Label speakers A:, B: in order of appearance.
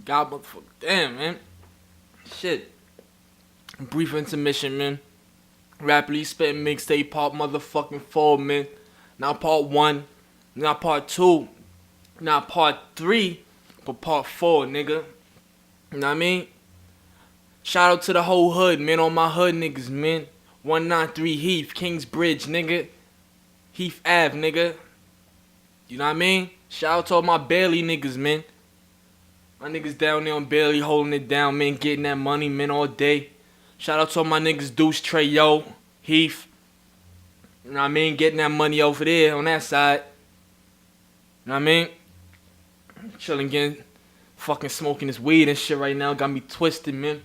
A: God, motherfucker. Damn, man. Shit. Brief intermission, man. Rapidly spitting mixtape part motherfucking 4, man. Now part 1. Now part 2. Now part 3. But part 4, nigga. You know what I mean? Shout out to the whole hood, man. All my hood niggas, man. 193 Heath, Kingsbridge, nigga. Heath Ave, nigga. You know what I mean? Shout out to all my Bailey niggas, man. My niggas down there on Bailey holding it down, man. Getting that money, man, all day. Shout out to all my niggas Deuce, Trey, Yo, Heath. You know what I mean? Getting that money over there on that side. You know what I mean? Chilling, getting, fucking smoking this weed and shit right now. Got me twisted, man.